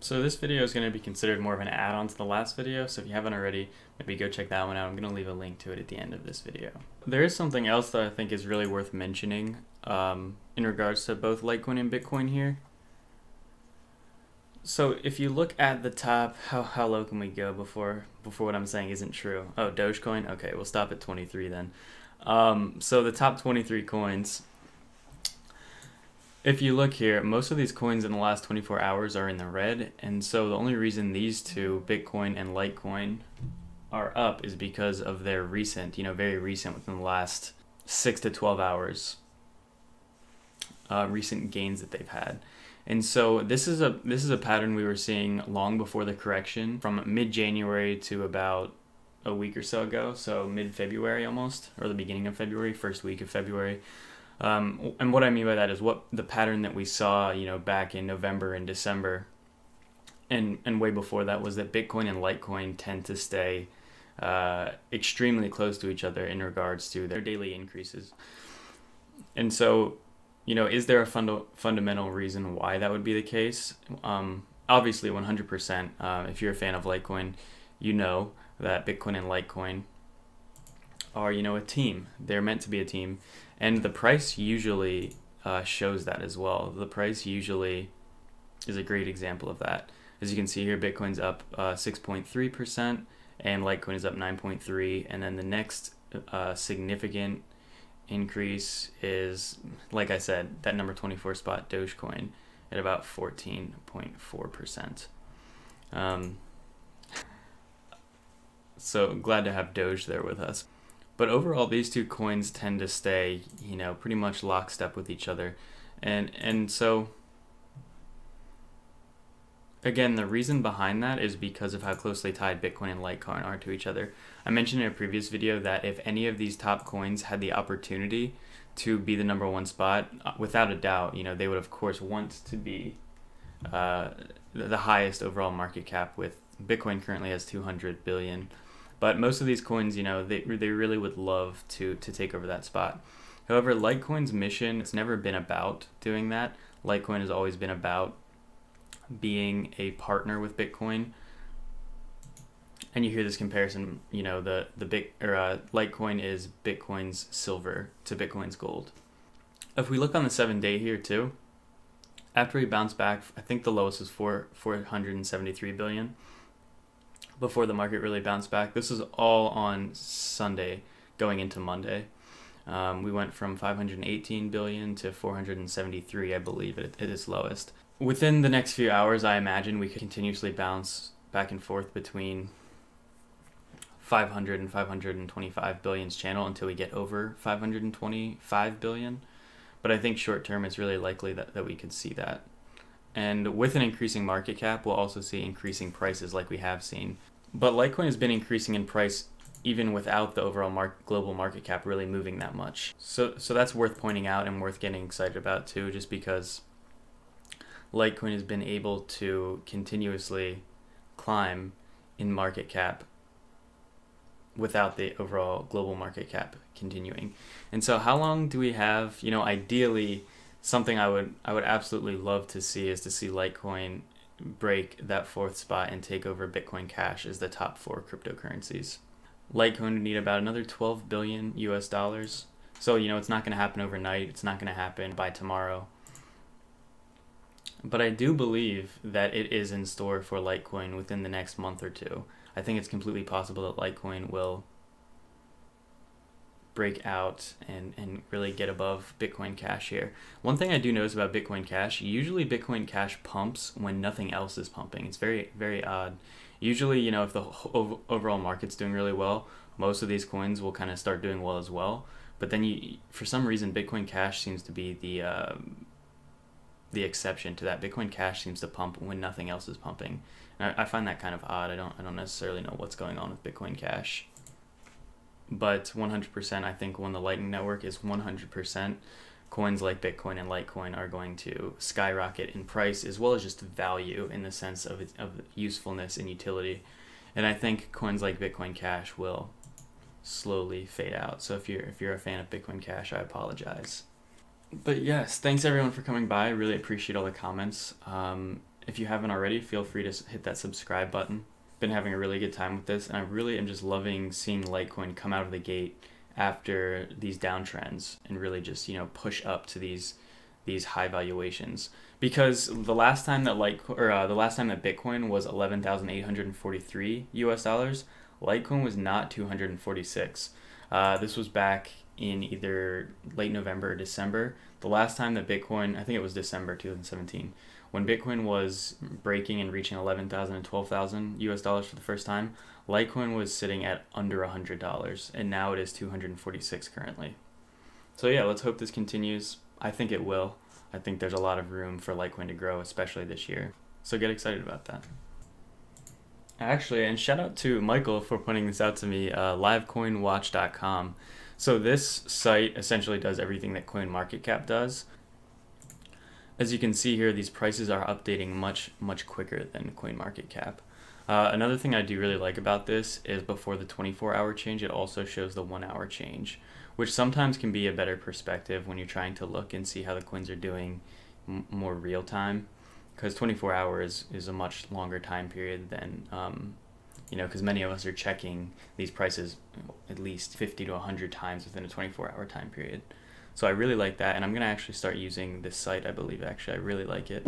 So this video is going to be considered more of an add-on to the last video, so if you haven't already, maybe go check that one out. I'm going to leave a link to it at the end of this video. There is something else that I think is really worth mentioning in regards to both Litecoin and Bitcoin here. So if you look at the top, how low can we go before what I'm saying isn't true? Oh, Dogecoin? Okay, we'll stop at 23 then. So the top 23 coins, if you look here, most of these coins in the last 24 hours are in the red, and so the only reason these two, Bitcoin and Litecoin, are up is because of their recent, very recent, within the last 6 to 12 hours, recent gains that they've had. And so this is a pattern we were seeing long before the correction, from mid-January to about a week or so ago, so mid-February almost, or the beginning of February, first week of February. And what I mean by that is what the pattern that we saw, back in November and December, and way before that, was that Bitcoin and Litecoin tend to stay extremely close to each other in regards to their daily increases. And so, is there a fundamental reason why that would be the case? Obviously, 100%. If you're a fan of Litecoin, you know that Bitcoin and Litecoin are, a team. They're meant to be a team. And the price usually shows that as well. The price usually is a great example of that. As you can see here, Bitcoin's up 6.3% and Litecoin is up 9.3%. And then the next significant increase is, like I said, that number 24 spot, Dogecoin, at about 14.4%. So glad to have Doge there with us. But overall, these two coins tend to stay, pretty much lockstep with each other. And so, again, the reason behind that is because of how closely tied Bitcoin and Litecoin are to each other. I mentioned in a previous video that if any of these top coins had the opportunity to be the number one spot, without a doubt, they would of course want to be the highest overall market cap, with Bitcoin currently has 200 billion. But most of these coins, they really would love to take over that spot. However, Litecoin's mission, it's never been about doing that. Litecoin has always been about being a partner with Bitcoin. And you hear this comparison, Litecoin is Bitcoin's silver to Bitcoin's gold. If we look on the 7-day here too, after we bounce back, I think the lowest was 473 billion. Before the market really bounced back. This is all on Sunday going into Monday. We went from 518 billion to 473, I believe, at its lowest. Within the next few hours, I imagine we could continuously bounce back and forth between 500 and 525 billion's channel until we get over 525 billion. But I think short term, it's really likely that we could see that. And with an increasing market cap, we'll also see increasing prices like we have seen. But Litecoin has been increasing in price even without the overall global market cap really moving that much. So that's worth pointing out and worth getting excited about too, just because Litecoin has been able to continuously climb in market cap without the overall global market cap continuing. And so how long do we have, ideally, something I would absolutely love to see is to see Litecoin break that fourth spot and take over Bitcoin Cash as the top 4 cryptocurrencies. Litecoin would need about another 12 billion US dollars. So, it's not going to happen overnight. It's not going to happen by tomorrow. But I do believe that it is in store for Litecoin within the next month or two. I think it's completely possible that Litecoin will break out and really get above Bitcoin Cash here. One thing I do notice about Bitcoin Cash, usually Bitcoin Cash pumps when nothing else is pumping. It's very, very odd. Usually, if the overall market's doing really well, most of these coins will kind of start doing well as well. But then for some reason, Bitcoin Cash seems to be the exception to that. Bitcoin Cash seems to pump when nothing else is pumping. And I find that kind of odd. I don't necessarily know what's going on with Bitcoin Cash. But 100%, I think when the Lightning Network is 100%, coins like Bitcoin and Litecoin are going to skyrocket in price, as well as just value in the sense of usefulness and utility. And I think coins like Bitcoin Cash will slowly fade out. So if you're a fan of Bitcoin Cash, I apologize. But yes, thanks everyone for coming by. I really appreciate all the comments. If you haven't already, feel free to hit that subscribe button. Been having a really good time with this, and I really am just loving seeing Litecoin come out of the gate after these downtrends and really just, you know, push up to these high valuations. Because the last time that Bitcoin was 11,843 US dollars, Litecoin was not 246. This was back in either late November or December. The last time that Bitcoin, I think it was December 2017, when Bitcoin was breaking and reaching 11,000 and 12,000 US dollars for the first time, Litecoin was sitting at under $100, and now it is 246 currently. So yeah, let's hope this continues. I think it will. I think there's a lot of room for Litecoin to grow, especially this year. So get excited about that. Actually, and shout out to Michael for pointing this out to me, livecoinwatch.com. So this site essentially does everything that CoinMarketCap does. As you can see here, these prices are updating much quicker than CoinMarketCap. Another thing I do really like about this is before the 24-hour change, it also shows the 1-hour change, which sometimes can be a better perspective when you're trying to look and see how the coins are doing more real time, because 24 hours is a much longer time period than you know, because many of us are checking these prices at least 50 to 100 times within a 24-hour time period. So I really like that, and I'm going to actually start using this site, I believe. Actually, I really like it.